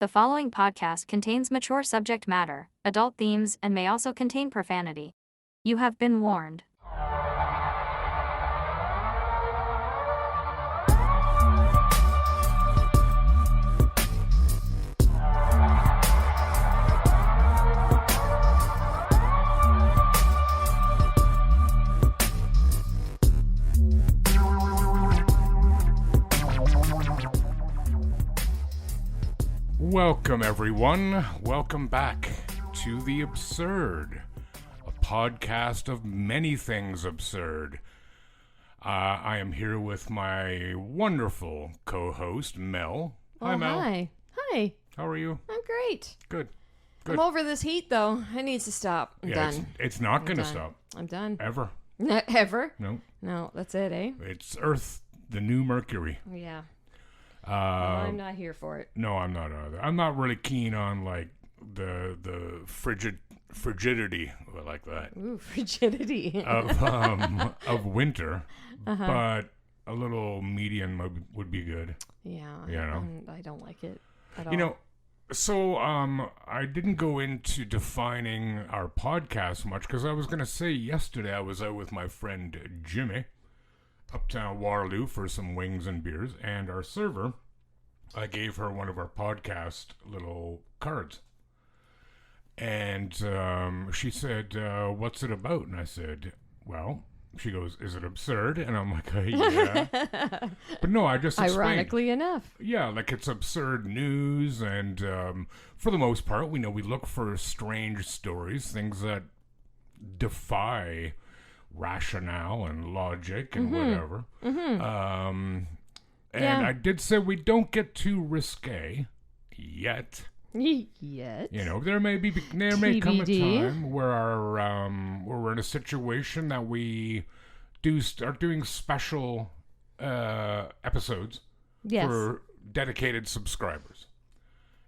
The following podcast contains mature subject matter, adult themes, and may also contain profanity. You have been warned. Welcome, everyone. Welcome back to The Absurd, a podcast of many things absurd. I am here with my wonderful co-host, Mel. Hi, Mel. Hi. How are you? I'm great. Good. I'm over this heat, though. It needs to stop. I'm done. It's not going to stop. I'm done. Ever. Not ever? No. No, that's it, eh? It's Earth, the new Mercury. Yeah. I'm not here for it. No, I'm not either. I'm not really keen on, like, the frigidity, like that. Ooh, frigidity. of winter, but a little median would be good. Yeah. You know? I don't like it at all. You know, so I didn't go into defining our podcast much because I was going to say yesterday I was out with my friend Jimmy uptown Waterloo for some wings and beers, and our server, I gave her one of our podcast little cards. And she said, what's it about? And I said, well, she goes, is it absurd? And I'm like, yeah. But no, I just explained. Ironically enough. Yeah, like it's absurd news, and for the most part, we look for strange stories, things that defy rationale and logic and whatever. And I did say we don't get too risque yet. Yet. You know, there may come a time where where we're in a situation that we do start doing special episodes for dedicated subscribers.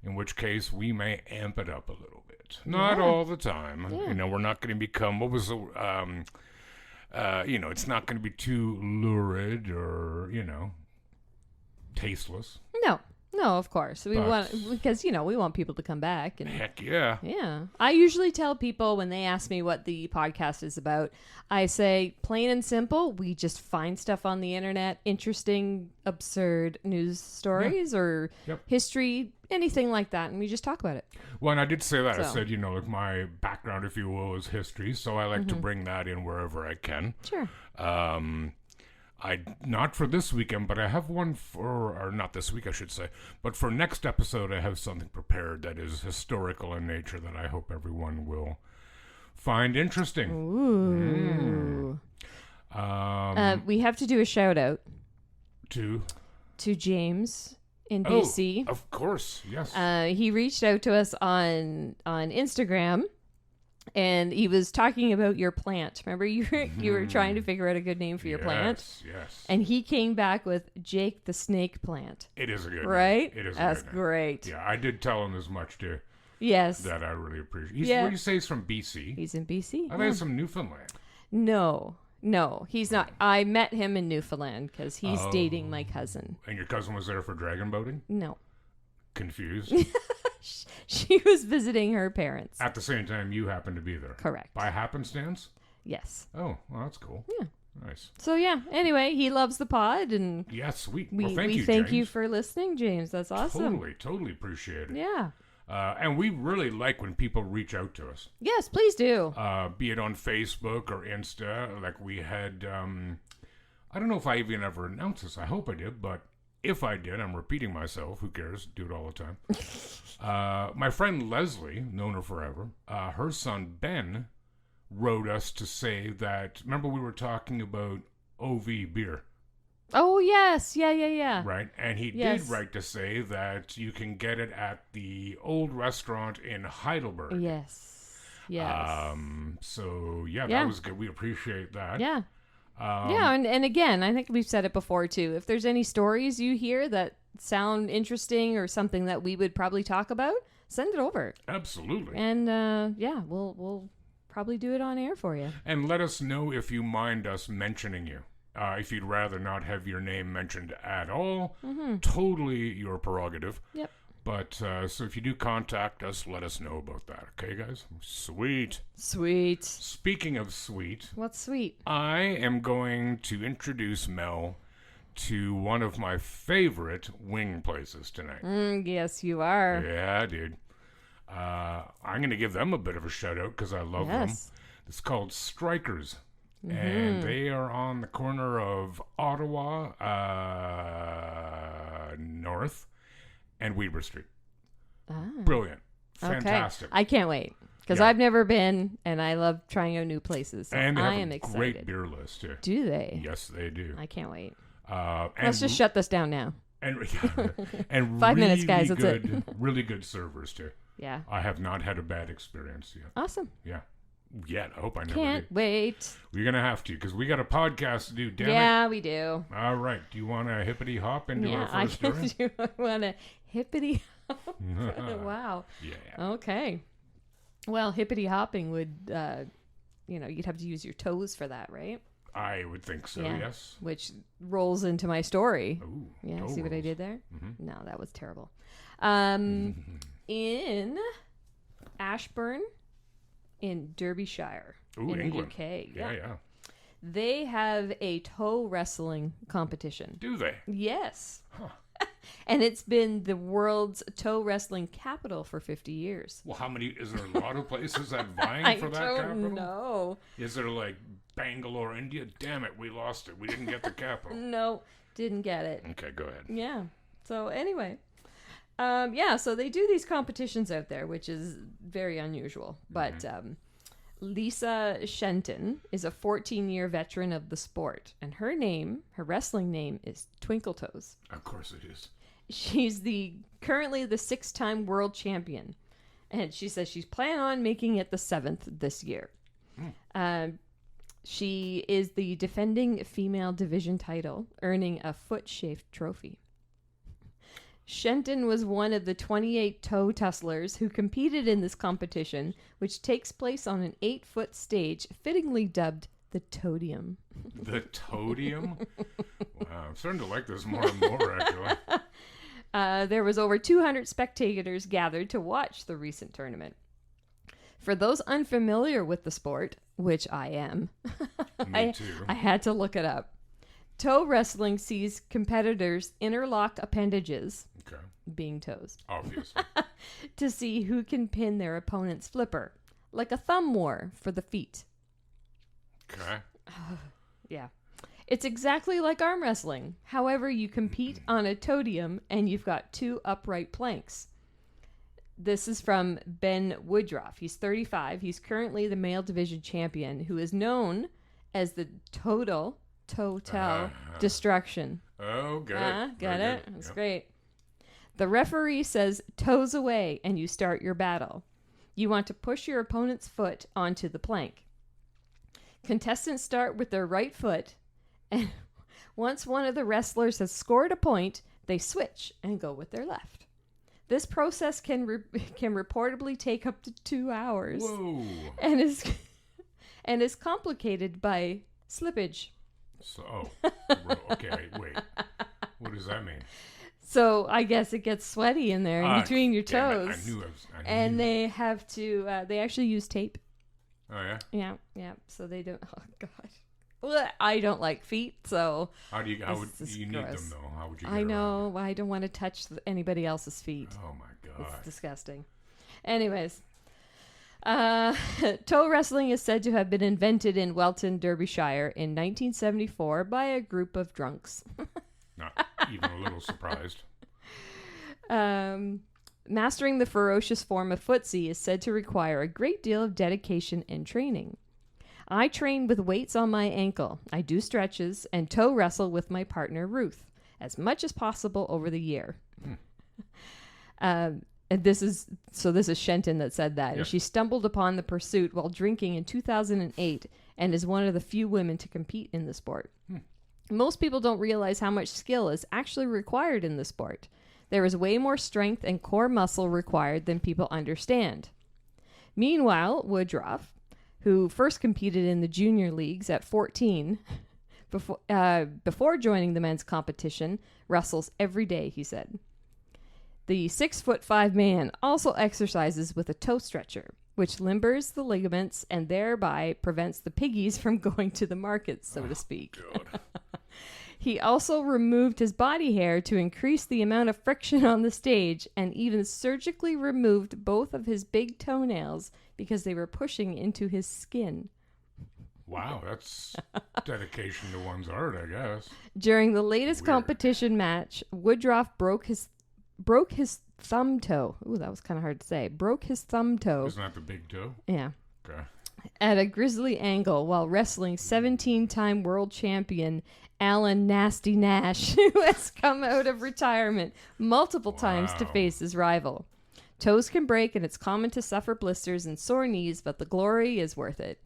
In which case, we may amp it up a little bit. Not all the time. Yeah. You know, we're not going to become it's not going to be too lurid or, tasteless. No, of course. We want people to come back. And, heck yeah. Yeah. I usually tell people when they ask me what the podcast is about, I say, plain and simple, we just find stuff on the internet, interesting, absurd news stories or history, anything like that, and we just talk about it. Well, and I did say that. I said, like my background, if you will, is history, so I like to bring that in wherever I can. Sure. Not for this weekend, but I have one or not this week, I should say. But for next episode, I have something prepared that is historical in nature that I hope everyone will find interesting. Ooh. We have to do a shout out to James in BC. Of course, yes. He reached out to us on Instagram. And he was talking about your plant. Remember, you were trying to figure out a good name for your plant? Yes. And he came back with Jake the Snake Plant. It is a good right? name. It is That's a good name. great. Yeah, I did tell him as much, too. Yes. That I really appreciate. What do you say he's from BC? He's in BC. I thought he's from Newfoundland. No, he's not. I met him in Newfoundland because he's dating my cousin. And your cousin was there for dragon boating? No. Confused? She was visiting her parents. At the same time, you happened to be there. Correct. By happenstance? Yes. Oh, well, that's cool. Yeah. Nice. So, anyway, he loves the pod. And yeah, sweet. We thank you, thank James. you for listening, James. That's awesome. Totally appreciate it. Yeah. And we really like when people reach out to us. Yes, please do. Be it on Facebook or Insta. Like we had, I don't know if I even ever announced this. I hope I did, but if I did, I'm repeating myself. Who cares? Do it all the time. My friend Leslie, known her forever, her son Ben wrote us to say that, remember we were talking about OV beer? Oh, yes. Yeah. Right? And he did write to say that you can get it at the old restaurant in Heidelberg. Yes. So, that was good. We appreciate that. Yeah. And again, I think we've said it before too. If there's any stories you hear that sound interesting or something that we would probably talk about, send it over. Absolutely. And we'll probably do it on air for you. And let us know if you mind us mentioning you. If you'd rather not have your name mentioned at all, totally your prerogative. Yep. But so if you do contact us, let us know about that. Okay, guys? Sweet. Sweet. Speaking of sweet, What's sweet? I am going to introduce Mel to one of my favorite wing places tonight. Yes, you are. Yeah, dude. I'm going to give them a bit of a shout out because I love them. Yes. It's called Strikers. And they are on the corner of Ottawa North and Weber Street. Brilliant. Fantastic. Okay. I can't wait because Yeah. I've never been, and I love trying out new places. So And they I have am a excited. great beer list, too. Do they? Yes, they do. I can't wait. And Let's just shut this down now. And, and 5 really minutes, guys, that's it. good, really good servers, too. Yeah. I have not had a bad experience yet. Awesome. Yeah. Yet. I hope I never Can't do. wait. We're going to have to because we got a podcast to do, damn it. Yeah, we do. All right. Do you want to hippity hop into our I first story? do. I want to hippity hop. Wow. Yeah. Okay. Well, hippity hopping would, you'd have to use your toes for that, right? I would think so, Yeah. yes. Which rolls into my story. Ooh, Yeah, toe see what I rolls. did there? Mm-hmm. No, that was terrible. In Ashburn, in Derbyshire, Ooh, in England. the UK. Yeah. They have a toe wrestling competition. Do they? Yes. Huh. And it's been the world's toe wrestling capital for 50 years. Well, how many? Is there a lot of places that vying I for that don't capital? know. Is there like Bangalore, India? Damn it, we lost it. We didn't get the capital. No, didn't get it. Okay, go ahead. Yeah. So anyway, so they do these competitions out there, which is very unusual. But Lisa Shenton is a 14-year veteran of the sport, and her wrestling name is Twinkle Toes. Of course it is. She's currently the 6-time world champion, and she says she's planning on making it the 7th this year. She is the defending female division title, earning a foot-shaped trophy. Shenton was one of the 28 toe tusslers who competed in this competition, which takes place on an 8-foot stage, fittingly dubbed the Toadium. The Toadium? Wow, I'm starting to like this more and more, actually. There was over 200 spectators gathered to watch the recent tournament. For those unfamiliar with the sport, which I am, Me too. I had to look it up. Toe wrestling sees competitors interlock appendages, Okay, being toes, obviously. to see who can pin their opponent's flipper, like a thumb war for the feet. Okay. Yeah. It's exactly like arm wrestling. However, you compete on a toadium and you've got 2 upright planks. This is from Ben Woodruff. He's 35. He's currently the male division champion, who is known as the Total Destruction. Oh, got it. Got Very it? good. That's Yep. great. The referee says toes away and you start your battle. You want to push your opponent's foot onto the plank. Contestants start with their right foot, and once one of the wrestlers has scored a point, they switch and go with their left. This process can reportedly take up to 2 hours Whoa. and is complicated by slippage. So, okay, wait. What does that mean? So I guess it gets sweaty in there in between your Damn it, toes. I knew And they have to, they actually use tape. Oh, yeah? Yeah. So they don't, oh God. Well, I don't like feet, so. How would This is you need gross. them, though? How would you get I around know. I don't want to touch anybody else's feet. it? Oh, my God. It's disgusting. Anyways. Toe wrestling is said to have been invented in Welton, Derbyshire in 1974 by a group of drunks. Not even a little surprised. Mastering the ferocious form of footsie is said to require a great deal of dedication and training. I train with weights on my ankle. I do stretches and toe wrestle with my partner Ruth as much as possible over the year. And this is Shenton that said that. Yeah. And she stumbled upon the pursuit while drinking in 2008 and is one of the few women to compete in the sport. Most people don't realize how much skill is actually required in the sport. There is way more strength and core muscle required than people understand. Meanwhile, Woodruff, who first competed in the junior leagues at 14, before joining the men's competition, wrestles every day, he said. The 6'5" man also exercises with a toe stretcher, which limbers the ligaments and thereby prevents the piggies from going to the market, so to speak. God. He also removed his body hair to increase the amount of friction on the stage and even surgically removed both of his big toenails because they were pushing into his skin. Wow, that's dedication to one's art, I guess. During the latest Weird. competition match, Woodruff broke his thumb toe. Ooh, that was kind of hard to say. Broke his thumb toe. Isn't that the big toe? Yeah. Okay. At a grisly angle while wrestling 17-time world champion Alan Nasty Nash, who has come out of retirement multiple times to Wow. face his rival. Toes can break and it's common to suffer blisters and sore knees, but the glory is worth it.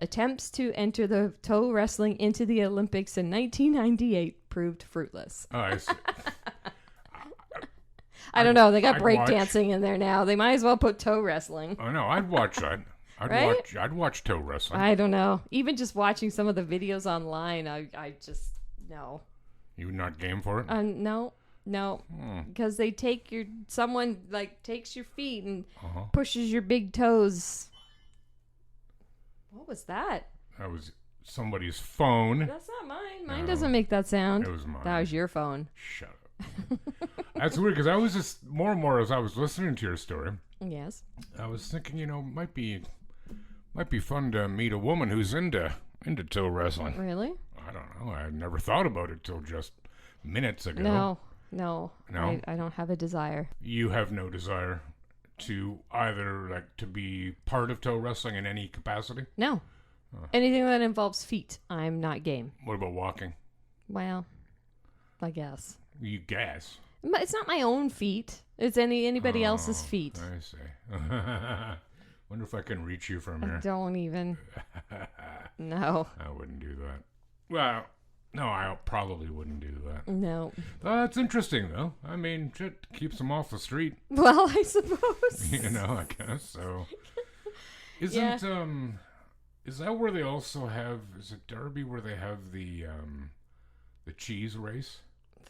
Attempts to enter the toe wrestling into the Olympics in 1998 proved fruitless. Oh, I see. I don't know. They got I'd breakdancing in there now. They might as well put toe wrestling. Oh, no, I'd watch that. Right? I'd watch toe wrestling. I don't know. Even just watching some of the videos online, I just, no. You not game for it? No. Because they take someone like takes your feet and Uh-huh. pushes your big toes. What was that? That was somebody's phone. That's not mine. Mine No. doesn't make that sound. It was mine. That was your phone. Shut up. That's weird, because I was just, more and more as I was listening to your story, Yes. I was thinking, might be fun to meet a woman who's into toe wrestling. Really? I don't know. I had never thought about it till just minutes ago. No. No? I don't have a desire. You have no desire to either to be part of toe wrestling in any capacity? No. Anything that involves feet, I'm not game. What about walking? Well, I guess. You guess. But it's not my own feet. It's anybody else's feet. I see. Wonder if I can reach you from I here. don't even. No. I wouldn't do that. Well, no, I probably wouldn't do that. No. That's interesting, though. I mean, shit keeps them off the street. Well, I suppose. I guess so. Isn't is that where they also have? Is it Derby where they have the cheese race?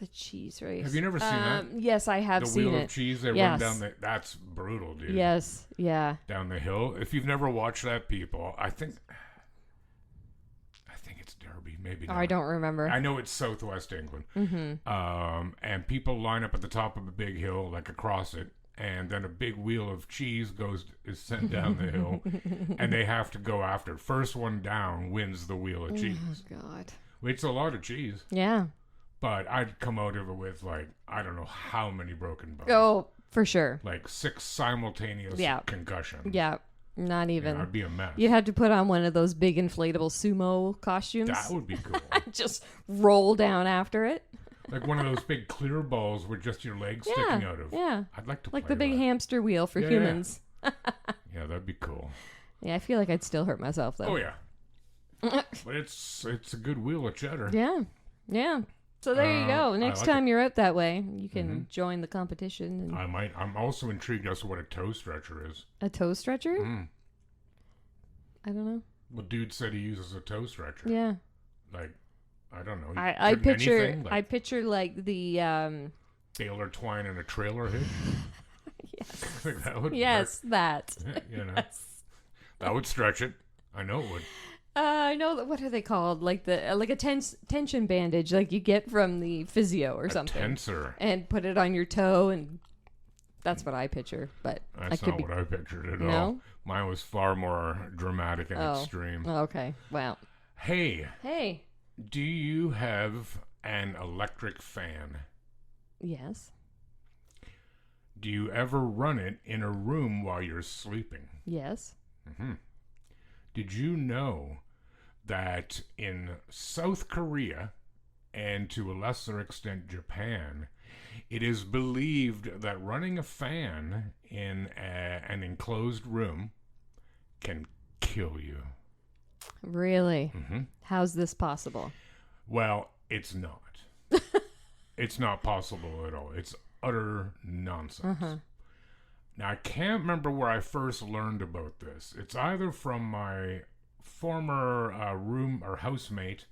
The cheese race. Have you never seen that? Yes, I have The seen wheel it. of cheese they run Yes. down that's brutal, dude. Yes. Yeah. Down the hill. If you've never watched that, people, I think it's Derby. Maybe not. I don't remember. I know it's southwest England. Mm-hmm. And people line up at the top of a big hill, across it, and then a big wheel of cheese is sent down the hill, and they have to go after it. First one down wins the wheel of cheese. Oh, God. It's a lot of cheese, Yeah. but I'd come out of it with I don't know how many broken bones. Oh, for sure. 6 simultaneous concussions. Yeah. Not even. I'd be a mess. You'd have to put on one of those big inflatable sumo costumes. That would be cool. Just roll down after it. Like one of those big clear balls with just your legs sticking out of. Yeah. I'd like to Like play the big that. hamster wheel for Yeah, humans. Yeah, that'd be cool. Yeah, I feel like I'd still hurt myself though. Oh yeah. But it's a good wheel of cheddar. Yeah. Yeah. So there you go. I Next like time you're out that way, you can Mm-hmm. join the competition. And I'm also intrigued as to what a toe stretcher is. a toe stretcher? Mm. I don't know. Well, dude said he uses a toe stretcher. Yeah. I don't know. I Couldn't picture anything? I picture like the baler twine and a trailer hitch. yes. That would Yes, that. work. Yes. That would stretch it. I know it would. I know that. What are they called? Like a tension bandage, like you get from the physio or something, Tensor. and put it on your toe, and that's what I picture. But That's I could not be. what I pictured at No? all. Mine was far more dramatic and Oh. extreme. Okay. Wow. Hey, Hey. do you have an electric fan? Yes. Do you ever run it in a room while you're sleeping? Yes. Did you know that in South Korea, and to a lesser extent Japan, it is believed that running a fan in an enclosed room can kill you? Really? How's this possible? Well, it's not. It's not possible at all. It's utter nonsense. Now, I can't remember where I first learned about this. It's either from my former room or housemate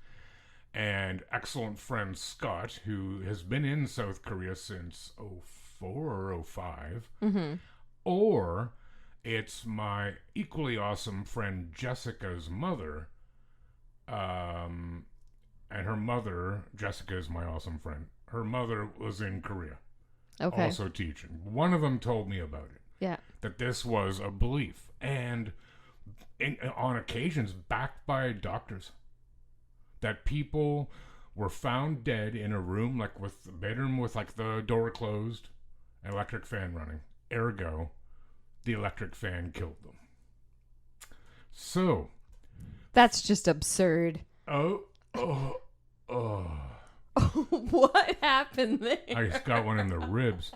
and excellent friend Scott, who has been in South Korea since 04 or 05. Mm-hmm. Or it's my equally awesome friend Jessica's mother. And her mother, Jessica is my awesome friend. Her mother was in Korea. Okay. Also teaching. One of them told me about it. Yeah. That this was a belief. And on occasions backed by doctors. That people were found dead in a room, like with the bedroom with like the door closed, an electric fan running. Ergo, the electric fan killed them. So. That's just absurd. What happened there? I just got one in the ribs.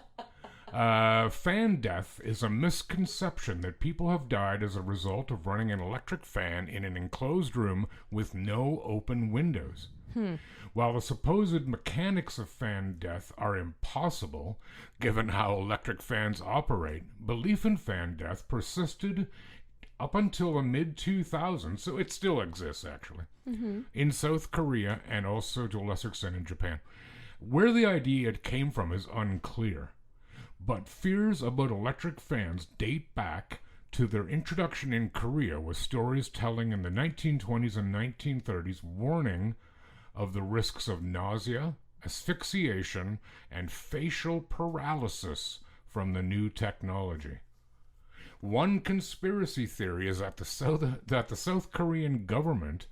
Fan death is a misconception that people have died as a result of running an electric fan in an enclosed room with no open windows. While the supposed mechanics of fan death are impossible, given how electric fans operate, belief in fan death persisted up until the mid-2000s, so it still exists, actually, in South Korea and also to a lesser extent in Japan. Where the idea came from is unclear, but fears about electric fans date back to their introduction in Korea, with stories telling in the 1920s and 1930s warning of the risks of nausea, asphyxiation, and facial paralysis from the new technology. One conspiracy theory is that the South Korean government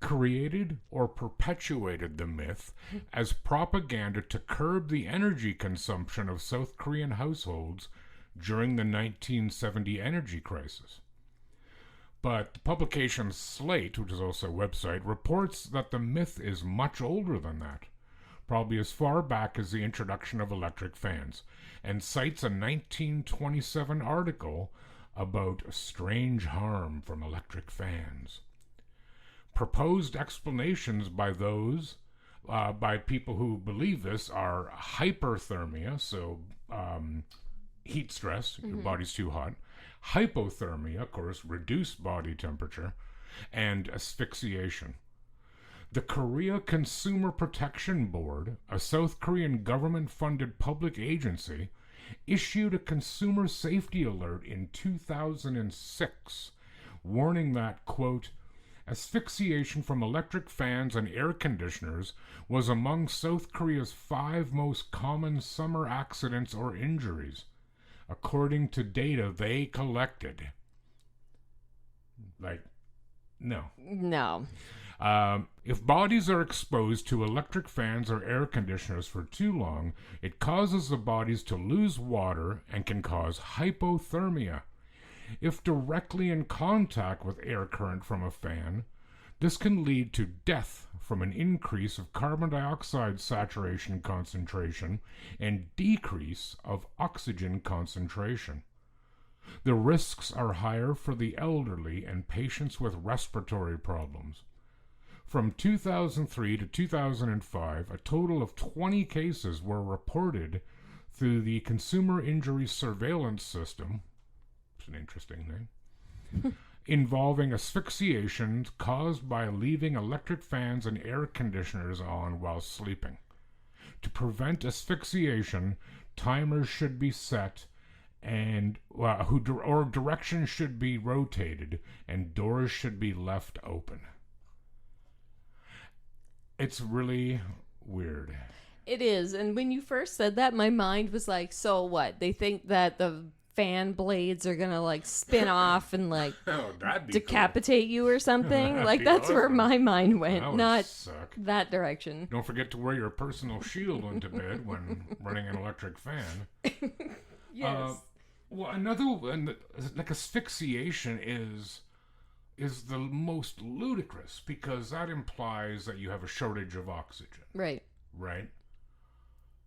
created or perpetuated the myth as propaganda to curb the energy consumption of South Korean households during the 1970 energy crisis. But the publication Slate, which is also a website, reports that the myth is much older than that, probably as far back as the introduction of electric fans, and cites a 1927 article about strange harm from electric fans. Proposed explanations by people who believe this are hyperthermia, so heat stress, your body's too hot, hypothermia, of course, reduced body temperature, and asphyxiation. The Korea Consumer Protection Board, a South Korean government-funded public agency, issued a consumer safety alert in 2006, warning that, quote, asphyxiation from electric fans and air conditioners was among South Korea's 5 most common summer accidents or injuries, according to data they collected. No. If bodies are exposed to electric fans or air conditioners for too long, it causes the bodies to lose water and can cause hypothermia. If directly in contact with air current from a fan, this can lead to death from an increase of carbon dioxide saturation concentration and decrease of oxygen concentration. The risks are higher for the elderly and patients with respiratory problems. From 2003 to 2005, a total of 20 cases were reported through the Consumer Injury Surveillance System, it's an interesting name, involving asphyxiation caused by leaving electric fans and air conditioners on while sleeping. To prevent asphyxiation, timers should be set and directions should be rotated and doors should be left open. It's really weird. It is. And when you first said that, my mind was like, so what? They think that the fan blades are going to like spin off and like decapitate you or something? Like that's awesome. Where my mind went, not suck. That direction. Don't forget to wear your personal shield into bed when running an electric fan. Yes. Well, another one, like asphyxiation is the most ludicrous because that implies that you have a shortage of oxygen. Right.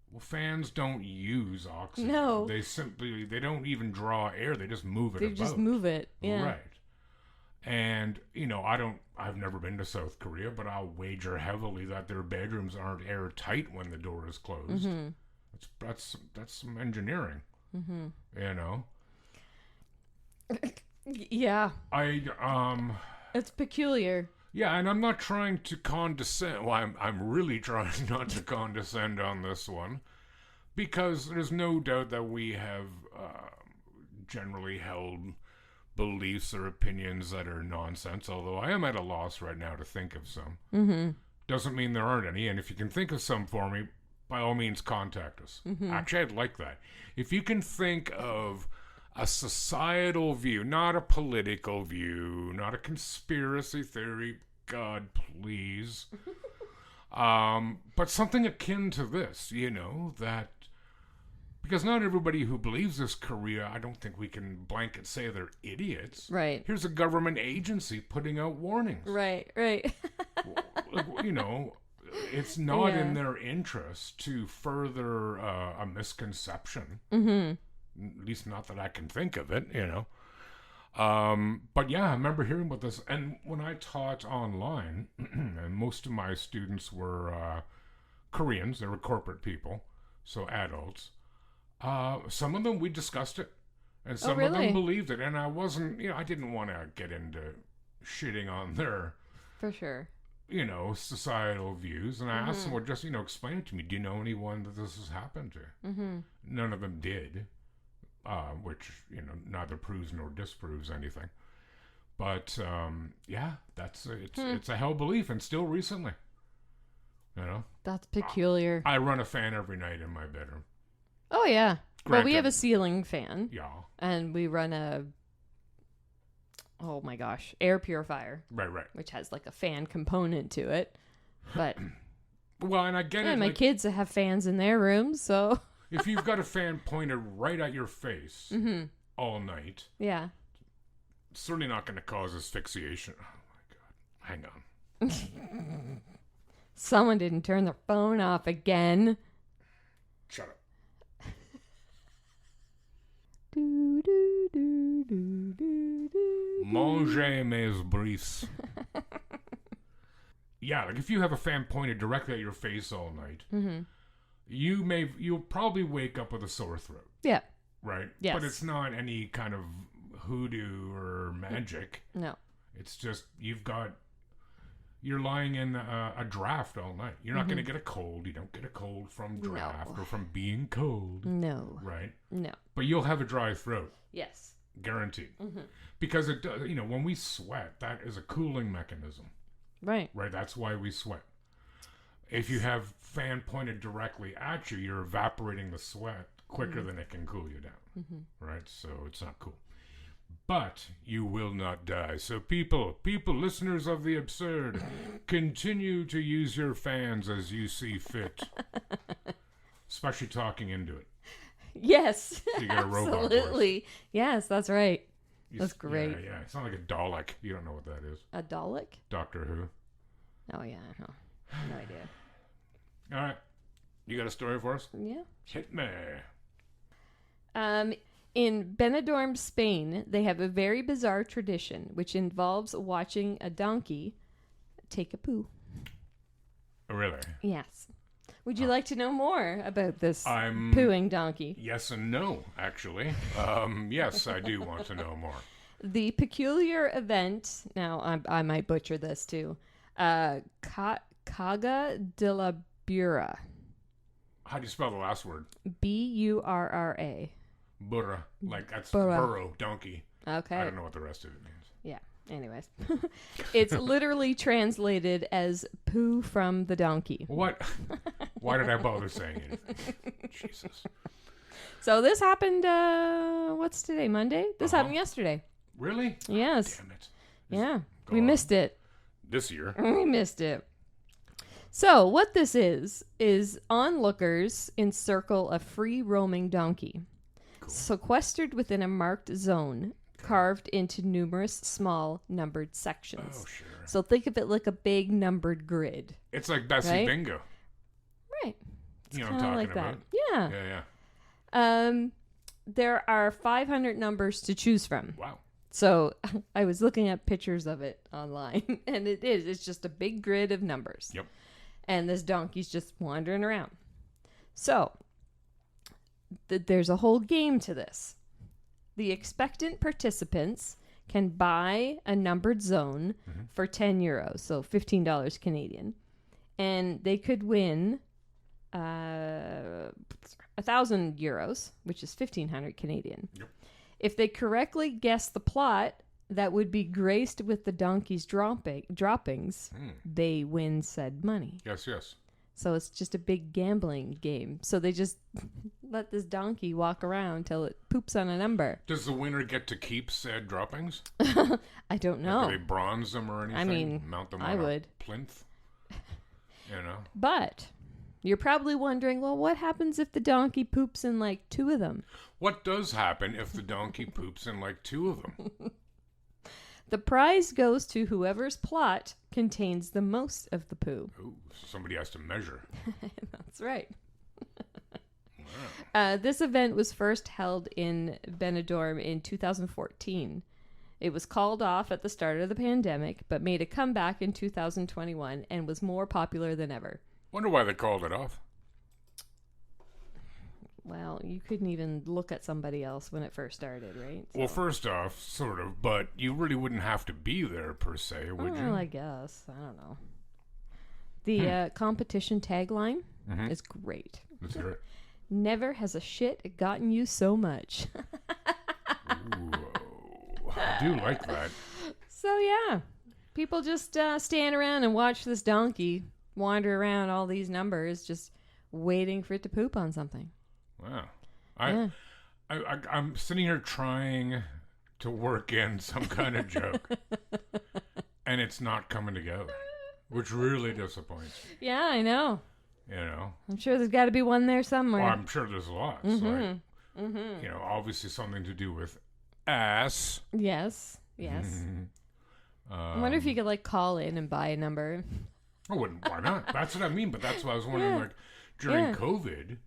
Well, fans don't use oxygen. No. They don't even draw air. They just move it about. They just move it. Yeah. Right. And, I've never been to South Korea, but I'll wager heavily that their bedrooms aren't airtight when the door is closed. Mm-hmm. That's some engineering. Mm-hmm. Yeah. It's peculiar. Yeah, and I'm not trying to condescend. Well, I'm really trying not to condescend on this one. Because there's no doubt that we have generally held beliefs or opinions that are nonsense, although I am at a loss right now to think of some. Mm-hmm. Doesn't mean there aren't any, and if you can think of some for me, by all means contact us. Mm-hmm. Actually, I'd like that. If you can think of a societal view, not a political view, not a conspiracy theory, God please, but something akin to this, that because not everybody who believes this Korea, I don't think we can blanket say they're idiots. Right. Here's a government agency putting out warnings. Right. It's not in their interest to further a misconception. Mm-hmm. At least not that I can think of it, But yeah, I remember hearing about this. And when I taught online, and most of my students were Koreans, they were corporate people, so adults. Some of them, we discussed it. And some of them believed it. And I wasn't, I didn't want to get into shitting on their... For sure. Societal views. And I asked them, well, just, explain it to me. Do you know anyone that this has happened to? Mm-hmm. None of them did. Which, neither proves nor disproves anything. But, it's a held belief, and still recently. That's peculiar. I run a fan every night in my bedroom. Oh, yeah. Well, we Granted. have a ceiling fan. Yeah. And we run oh my gosh, air purifier. Right. Which has like a fan component to it. But well, and I get it. And my kids have fans in their rooms, so if you've got a fan pointed right at your face all night, yeah, it's certainly not going to cause asphyxiation. Oh my God. Hang on. Someone didn't turn their phone off again. Shut up. Manger mes briefs. Yeah, like if you have a fan pointed directly at your face all night, you'll probably wake up with a sore throat. Yeah. Right? Yes. But it's not any kind of hoodoo or magic. No. It's just you're lying in a draft all night. You're not going to get a cold. You don't get a cold from draft or from being cold. No. Right? No. But you'll have a dry throat. Yes. Guaranteed. Because it does, when we sweat, that is a cooling mechanism. Right. Right? That's why we sweat. If you have fan pointed directly at you, you're evaporating the sweat quicker than it can cool you down. Right? So it's not cool. But you will not die. So people, listeners of the absurd, continue to use your fans as you see fit. Especially talking into it. Yes. So you get a robot absolutely. voice. Yes, that's right. That's great. Yeah. It's not like a Dalek. You don't know what that is. A Dalek? Doctor Who. Oh, yeah. No idea. All right. You got a story for us? Yeah. Hit me. In Benidorm, Spain, they have a very bizarre tradition which involves watching a donkey take a poo. Really? Yes. Would you like to know more about this I'm pooing donkey? Yes and no, actually. Yes, I do want to know more. The peculiar event, now I might butcher this too, Caga de la Burra. How do you spell the last word? Burra. Burra. Like that's Burra. burro, donkey. Okay. I don't know what the rest of it means. Yeah. Anyways. It's literally translated as poo from the donkey. What? Why did I bother saying anything? Jesus. So this happened, what's today, Monday? This happened yesterday. Really? Yes. Damn it. Yeah. We missed it. This year. We missed it. So what this is onlookers encircle a free roaming donkey. Cool. Sequestered within a marked zone, carved into numerous small numbered sections. Oh, sure. So think of it like a big numbered grid. It's like Bessie Bingo. Right. You know what I'm talking like about? That. Yeah. There are 500 numbers to choose from. Wow. So I was looking at pictures of it online, and it's just a big grid of numbers. Yep. And this donkey's just wandering around. So there's a whole game to this. The expectant participants can buy a numbered zone for €10, so $15 Canadian. And they could win €1,000, which is 1,500 Canadian. Yep. If they correctly guess the plot that would be graced with the donkey's droppings, they win said money. Yes, yes. So it's just a big gambling game. So they just let this donkey walk around till it poops on a number. Does the winner get to keep said droppings? I don't know. Like, do they bronze them or anything? I mean, mount them I on would. a plinth? You know? But you're probably wondering, well, what happens if the donkey poops in like 2 of them? What does happen if the donkey poops in like 2 of them? The prize goes to whoever's plot contains the most of the poo. Ooh, somebody has to measure. That's right. Wow. This event was first held in Benidorm in 2014. It was called off at the start of the pandemic, but made a comeback in 2021 and was more popular than ever. Wonder why they called it off. Well, you couldn't even look at somebody else when it first started, right? So. Well, first off, sort of, but you really wouldn't have to be there per se, would you? Well, I guess. I don't know. The competition tagline is great. Let's hear it. Never has a shit gotten you so much. Whoa. I do like that. So, yeah. People just stand around and watch this donkey wander around all these numbers just waiting for it to poop on something. Wow. I'm sitting here trying to work in some kind of joke, and it's not coming together, which really disappoints me. Yeah, I know. You know? I'm sure there's got to be one there somewhere. Well, I'm sure there's lots. Like, you know, obviously something to do with ass. Yes. I wonder if you could, like, call in and buy a number. I wouldn't. Why not? That's what I mean. But that's why I was wondering, like, during COVID,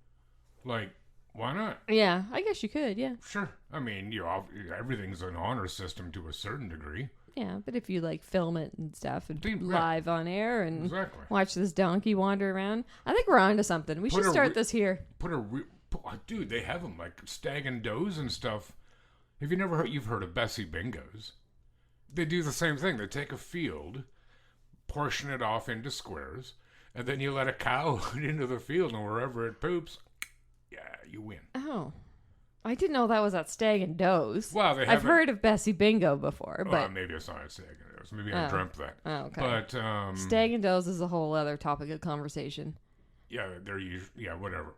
like, why not? Yeah, I guess you could, yeah. Sure. I mean, everything's an honor system to a certain degree. Yeah, but if you, like, film it and stuff and Dude, live on air and exactly. watch this donkey wander around, I think we're onto something. We should start this here. Dude, they have them, like, stag and does and stuff. Have you never heard? You've heard of Bessie Bingos. They do the same thing. They take a field, portion it off into squares, and then you let a cow into the field, and wherever it poops, yeah, you win. Oh. I didn't know that was at Stag and Doe's. Well, I've heard of Bessie Bingo before, but... Well, maybe it's not at Stag and Doe's. Maybe I dreamt that. Oh, okay. But, Stag and Doe's is a whole other topic of conversation. Yeah, they're usually... Yeah, whatever.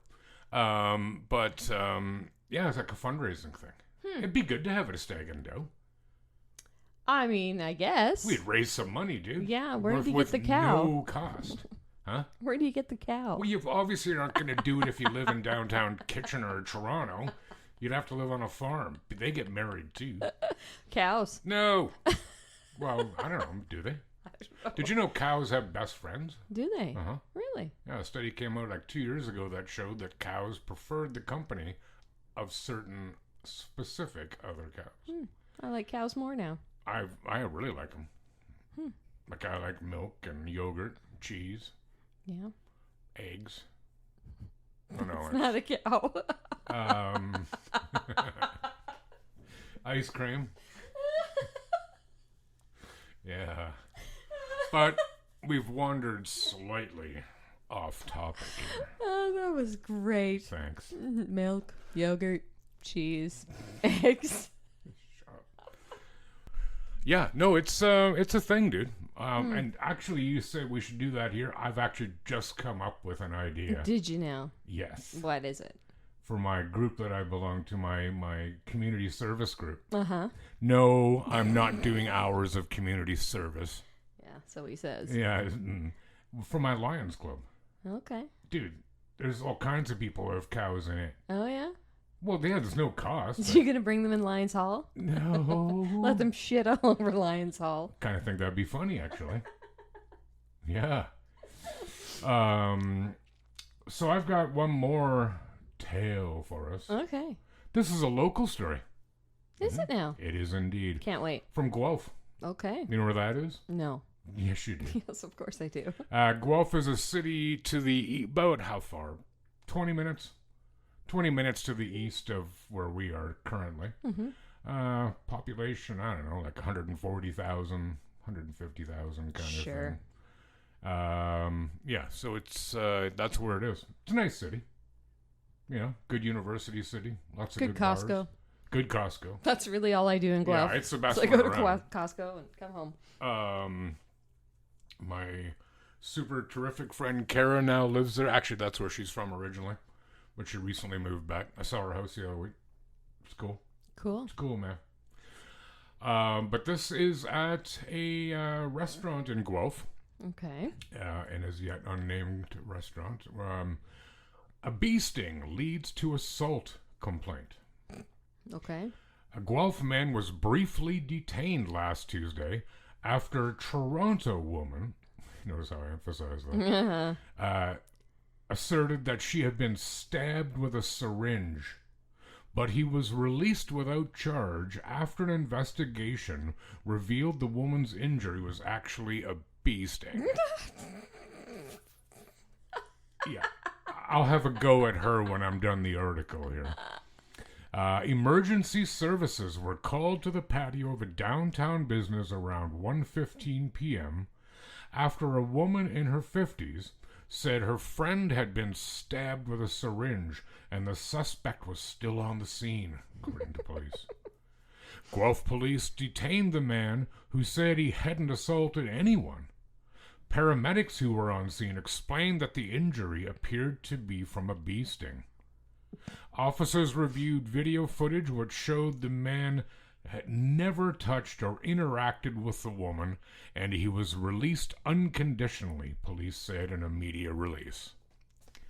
Yeah, it's like a fundraising thing. It'd be good to have it at Stag and Doe. I mean, I guess. We'd raise some money, dude. Yeah, where do you get the cow? No cost. Huh? Where do you get the cow? Well, you obviously aren't going to do it if you live in downtown Kitchener or Toronto. You'd have to live on a farm. They get married, too. Cows. No. Well, I don't know. Do they? Did you know cows have best friends? Do they? Uh-huh. Really? Yeah, a study came out like 2 years ago that showed that cows preferred the company of certain specific other cows. I like cows more now. I really like them. Like I like milk and yogurt, cheese, Yeah. eggs. Oh, no, It's not a cow. Ice cream. Yeah. But we've wandered slightly off topic here. Oh, that was great. Thanks. Milk, yogurt, cheese, eggs. Yeah, no, it's a thing, dude. And actually, you said we should do that here. I've actually just come up with an idea. Did you now? Yes. What is it? For my group that I belong to, my community service group. Uh-huh. No, I'm not doing hours of community service. Yeah, so he says. Yeah, for my Lions Club. Okay. Dude, there's all kinds of people who have cows in it. Oh, yeah? Well, yeah, there's no cost. So you're going to bring them in Lions Hall? No. Let them shit all over Lions Hall. Kind of think that'd be funny, actually. Yeah. So I've got one more tale for us. Okay. This is a local story. Is it now? It is indeed. Can't wait. From Guelph. Okay. You know where that is? No. Yes, you do. Yes, of course I do. Guelph is a city to the about how far? 20 minutes? 20 minutes to the east of where we are currently. Population, I don't know, like 140,000, 150,000 kind of thing. Yeah, so it's that's where it is. It's a nice city. You know, good university city. Lots of Good good Costco. bars. Good Costco. That's really all I do in Guelph. Yeah, it's the best So I one go to around. Costco and come home. My super terrific friend Kara now lives there. Actually, that's where she's from originally, but she recently moved back. I saw her house the other week. It's cool. Cool. It's cool, man. But this is at a restaurant in Guelph, Okay. an as yet unnamed restaurant. A bee sting leads to assault complaint. Okay. A Guelph man was briefly detained last Tuesday after a Toronto woman, notice how I emphasize that, asserted that she had been stabbed with a syringe. But he was released without charge after an investigation revealed the woman's injury was actually a bee sting. Yeah, I'll have a go at her when I'm done the article here. Emergency services were called to the patio of a downtown business around 1:15 p.m. after a woman in her 50s said her friend had been stabbed with a syringe and the suspect was still on the scene, according to police. Guelph police detained the man who said he hadn't assaulted anyone. Paramedics who were on scene explained that the injury appeared to be from a bee sting. Officers reviewed video footage which showed the man had never touched or interacted with the woman, and he was released unconditionally, police said in a media release.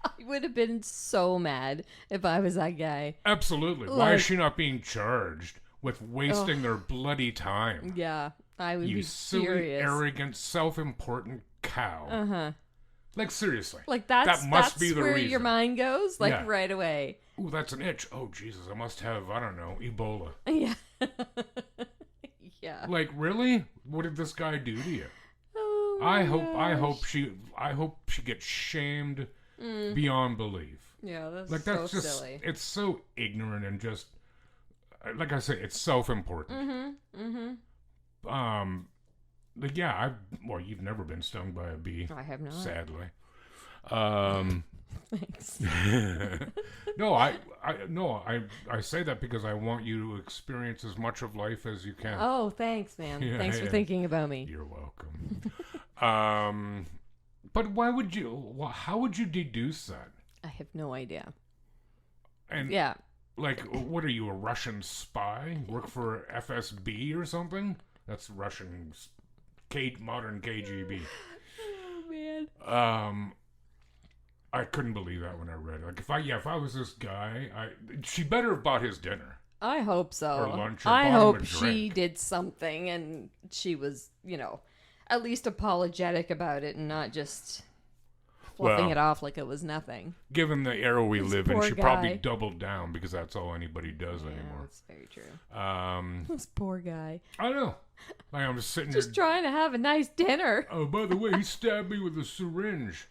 I would have been so mad if I was that guy. Absolutely. Why is she not being charged with wasting their bloody time? Yeah, I would You be silly, furious. arrogant, self-important cow. Uh-huh. Like, seriously. Like that must be the where reason. your mind goes, like Yeah. right away. Ooh, that's an itch. Oh, Jesus, I must have, I don't know, Ebola. Yeah. Yeah. Like, really? What did this guy do to you? Oh I my hope gosh. she gets shamed beyond belief. Yeah, that's Like, so that's just, silly. it's so ignorant and just, like I say, it's self-important. Like, yeah, well, you've never been stung by a bee. I have not. Sadly. Thanks. No, I say that because I want you to experience as much of life as you can. Oh, thanks, man. Yeah, Thanks for yeah. thinking about me. You're welcome. But how would you deduce that? I have no idea. And Yeah. like, what are you, a Russian spy? Work for FSB or something? That's Russian, modern KGB. Oh man. I couldn't believe that when I read it. Like, if I was this guy, she better have bought his dinner. I hope so. Or lunch, or I bought him a hope she drink. did something and she was, at least apologetic about it and not just fluffing Well, it off like it was nothing. Given the era we This live in, poor she probably guy. doubled down because that's all anybody does Yeah, anymore. that's very true. This poor guy. I know. Like, I'm just sitting Just here. trying to have a nice dinner. Oh, by the way, he stabbed me with a syringe.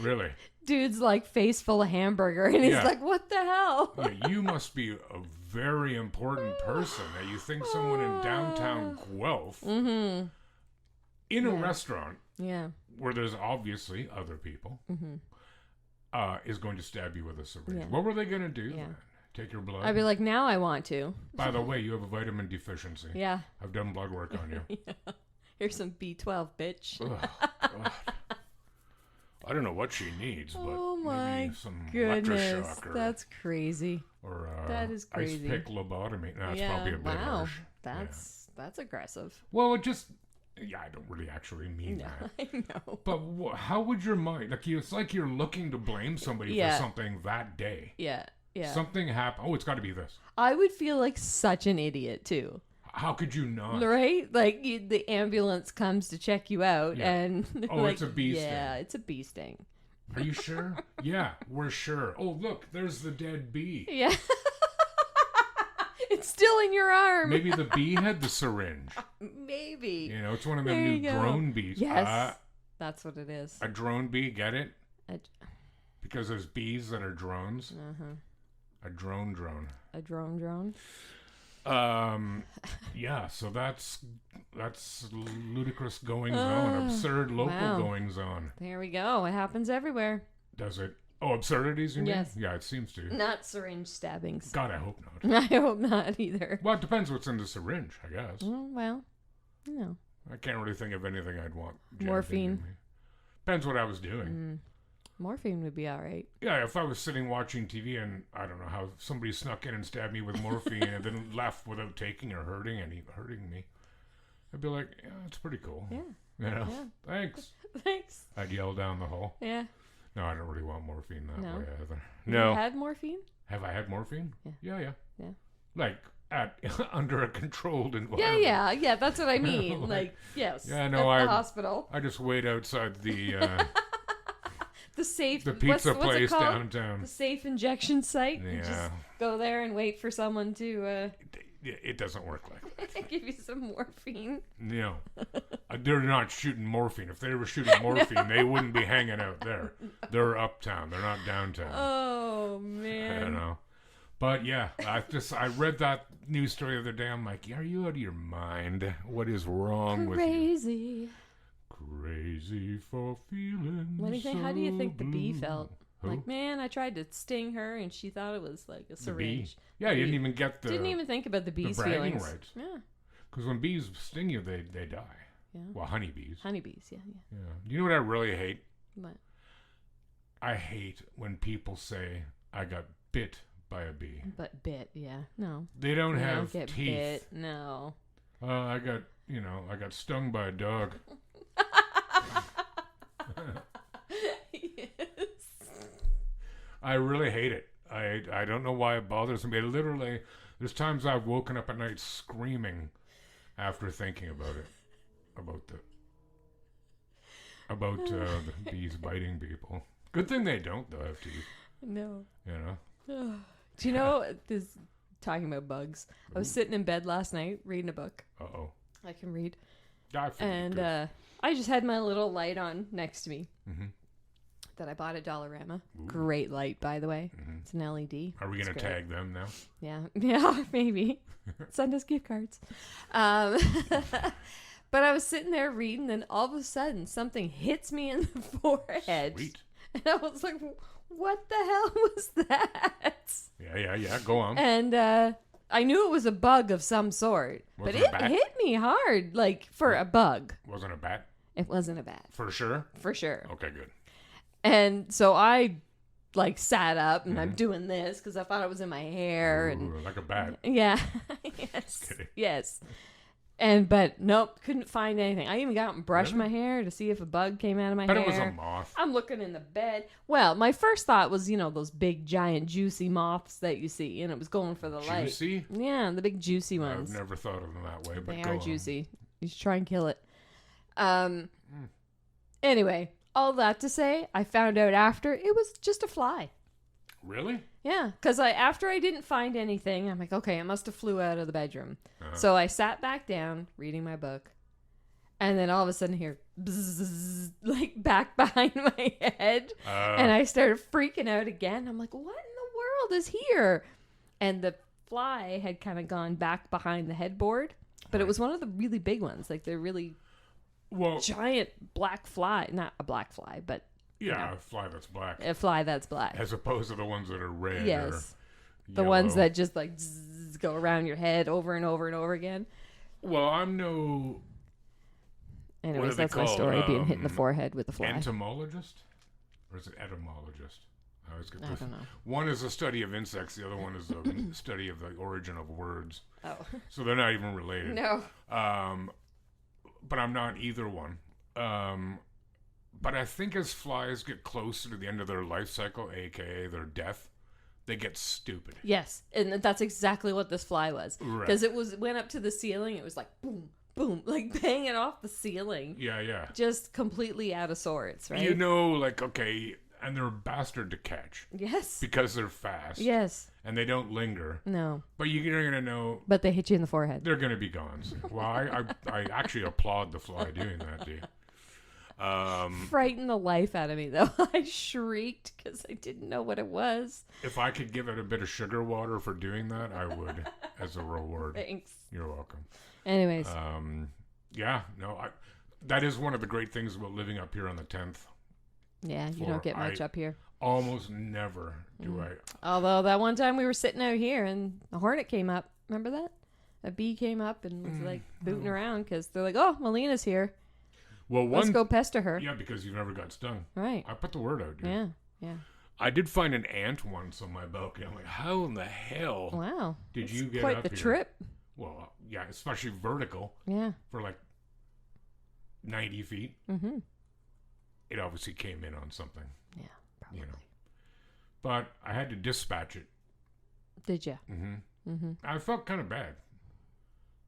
Really? Dude's like face full of hamburger and he's Yeah. like, what the hell? Yeah, you must be a very important person that you think someone in downtown Guelph, in a restaurant Yeah. where there's obviously other people, is going to stab you with a syringe. Yeah. What were they going to do? Yeah. Then? Take your blood? I'd be like, now I want to. By the way, you have a vitamin deficiency. Yeah. I've done blood work on you. Here's some B12, bitch. Ugh, God. I don't know what she needs, but Oh my maybe some goodness. electroshock or, That's crazy. or that is crazy. ice pick lobotomy. No, it's yeah. probably a bit Wow. harsh. That's aggressive. Well, it just... Yeah, I don't really actually mean No, that. I know. But how would your mind... Like, it's like you're looking to blame somebody Yeah. for something that day. Yeah. Yeah. Something happened. Oh, it's got to be this. I would feel like such an idiot too. How could you not? Right? Like the ambulance comes to check you out Yeah. and they're Oh, like, it's a bee sting. Yeah, it's a bee sting. Are you sure? Yeah, we're sure. Oh, look, there's the dead bee. Yeah. It's still in your arm. Maybe the bee had the syringe. Maybe. You know, it's one of them There new you go. drone bees. Yes. That's what it is. A drone bee, get it? A, Because there's bees that are drones. uh-huh. A drone. A drone. Yeah, so that's ludicrous goings on, absurd local goings on. There we go. It happens everywhere. Does it? Oh, absurdities, you mean? Yes. Yeah, it seems to. Not syringe stabbings. God, I hope not. I hope not either. Well, it depends what's in the syringe, I guess. Well, no. I can't really think of anything I'd want. Morphine. Depends what I was doing. Morphine would be all right. Yeah, if I was sitting watching TV and I don't know how somebody snuck in and stabbed me with morphine and then left without taking or hurting me, I'd be like, yeah, that's pretty cool. Yeah. You know, Yeah. Thanks. Thanks. I'd yell down the hall. Yeah. No, I don't really want morphine that No. way either. You had morphine? Have I had morphine? Yeah. Yeah. Like at under a controlled environment. Yeah. That's what I mean. Yes. Yeah, no, at the hospital. I just wait outside the The safe. the pizza what's place it called? downtown. The safe injection site. Yeah. You just go there and wait for someone to It doesn't work like that. give you some morphine. No. They're not shooting morphine. If they were shooting morphine, they wouldn't be hanging out there. They're uptown. They're not downtown. Oh I man. don't know. But yeah, I read that news story the other day. I'm like, are you out of your mind? What is wrong with you? Crazy. Crazy for feeling. What do you think? How do you think the bee blue. felt? Who? Like, man, I tried to sting her and she thought it was like a The bee. syringe. Yeah, you didn't even get the. Didn't even think about the bee's bragging feelings. rights. Yeah. Because when bees sting you, they die. Yeah. Well, honeybees. Honeybees, yeah. Yeah. You know what I really hate? But I hate when people say I got bit by a bee. bit, yeah. No. They don't You have get teeth. bit. No. I got stung by a dog. Yes. I really hate it. I don't know why it bothers me. Literally, there's times I've woken up at night screaming after thinking about it. About the bees biting people. Good thing they don't, though, have teeth. No. You know? Do you know this? Talking about bugs. I was sitting in bed last night reading a book. Uh-oh. I can read. I feel And good. I just had my little light on next to me Mhm. that I bought at Dollarama. Ooh. Great light, by the way. Mhm. It's an LED. Are we going to It's great. tag them now? Yeah, yeah, maybe. Send us gift cards. But I was sitting there reading, and all of a sudden, something hits me in the forehead. Sweet. And I was like, what the hell was that? Yeah. Go on. And I knew it was a bug of some sort. Was but it a it bat? hit me hard, like, for a bug. Wasn't a bat? It wasn't a bat, For sure? for sure. Okay, good. And so I, like, sat up, and I'm doing this, because I thought it was in my hair. And Ooh, like a bat. yeah. Yes. kidding. Yes. But nope, couldn't find anything. I even got out and brushed my hair to see if a bug came out of my But hair. it was a moth. I'm looking in the bed. Well, my first thought was, those big, giant, juicy moths that you see, and it was going for the light. Juicy? Yeah, the big, juicy ones. I've never thought of them that way, but They go are on. juicy. You should try and kill it. Anyway, all that to say, I found out after it was just a fly. Really? Yeah, because after I didn't find anything, I'm like, okay, it must have flew out of the bedroom. Uh-huh. So I sat back down reading my book, and then all of a sudden here, bzzz, like back behind my head, and I started freaking out again. I'm like, what in the world is here? And the fly had kind of gone back behind the headboard, but it was one of the really big ones, like the really giant black fly. Not a black fly, but yeah, a fly that's black. a fly that's black. As opposed to the ones that are red. Yes. Or The ones yellow. that just like zzz, go around your head over and over and over again. Well, I'm no Anyways, are they that's my called? story, being hit in the forehead with a fly. entomologist? Or is it etymologist? I always get I this. don't know. One is a study of insects. The other one is a study of the origin of words. Oh. So they're not even related. No. But I'm not either one. But I think as flies get closer to the end of their life cycle, aka their death, they get stupid. Yes, and that's exactly what this fly was. Right. Because it went up to the ceiling. It was like boom, boom, like banging off the ceiling. Yeah. Just completely out of sorts, right? Okay, and they're a bastard to catch Yes. because they're fast. Yes. And they don't linger. No. But you're going to know But they hit you in the forehead. they're going to be gone soon. Well, I actually applaud the fly doing that to you. Frightened the life out of me, though. I shrieked because I didn't know what it was. If I could give it a bit of sugar water for doing that, I would, as a reward. Thanks. You're welcome. Anyways. That is one of the great things about living up here on the 10th. Yeah, you don't get much up here. Almost never do I. Although that one time we were sitting out here and a hornet came up. Remember that? A bee came up and was like booting around because they're like, oh, Melina's here. Well, let's go pester her. Yeah, because you never got stung. Right. I put the word out, dude. Yeah. I did find an ant once on my balcony. I'm like, how in the hell did you get quite up the here? Trip. Well, yeah, especially vertical. Yeah. For like 90 feet. Mm-hmm. It obviously came in on something. Yeah, probably. But I had to dispatch it. Did you? Mm-hmm. Mm-hmm. I felt kind of bad.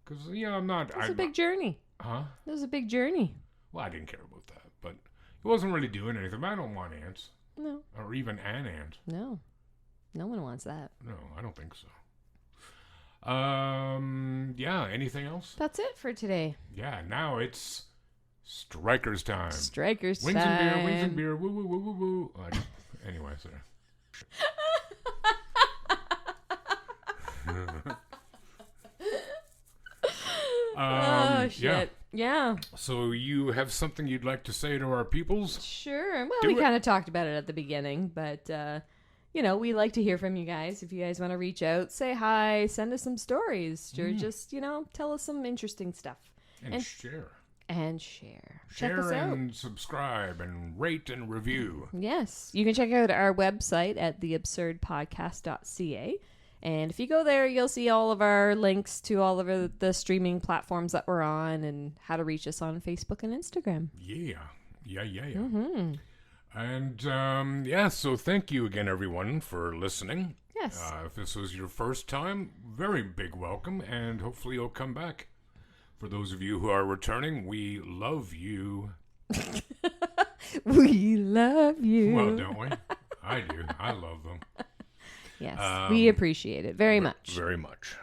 Because, I'm not... It was a big journey. Huh? It was a big journey. Well, I didn't care about that. But it wasn't really doing anything. I don't want ants. No. Or even an ant. No. No one wants that. No, I don't think so. Anything else? That's it for today. Yeah, now it's Strikers time. Strikers wings time. Wings and beer, woo, woo, woo, woo, woo. Anyway, sorry. Shit. Yeah. So you have something you'd like to say to our peoples? Sure. Well, we kind of talked about it at the beginning, but, we like to hear from you guys. If you guys want to reach out, say hi, send us some stories, or just, tell us some interesting stuff. And share. And share. Check us out. And subscribe and rate and review. Yes. You can check out our website at theabsurdpodcast.ca. And if you go there, you'll see all of our links to all of the streaming platforms that we're on and how to reach us on Facebook and Instagram. Yeah. Mm-hmm. And, so thank you again, everyone, for listening. Yes. If this was your first time, very big welcome, and hopefully you'll come back. For those of you who are returning, we love you. We love you. Well, don't we? I do. I love them. Yes, we appreciate it very much. Very much.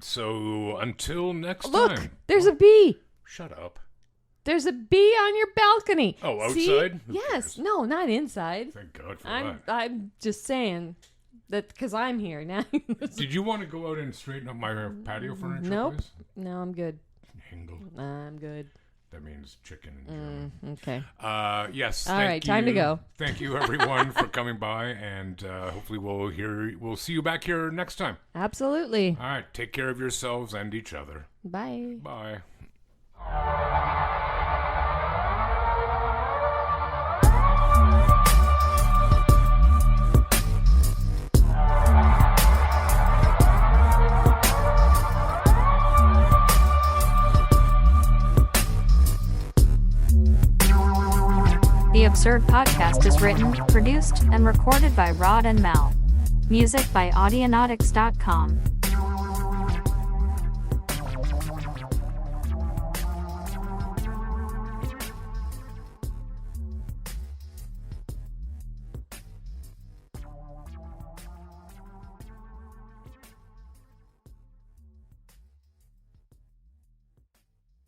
So until next time. Look, there's a bee. Shut up. There's a bee on your balcony. Oh, outside? See? Yes. No, not inside. Thank God for that. I'm just saying that because I'm here now. Did you want to go out and straighten up my patio furniture, Nope. please? No, I'm good. Hingle. I'm good. That means chicken in German. Okay. Yes. All right, time to go. Thank you, everyone, for coming by, and hopefully we'll see you back here next time. Absolutely. All right. Take care of yourselves and each other. Bye. Bye. The Absurd Podcast is written, produced, and recorded by Rod and Mel. Music by Audionautics.com.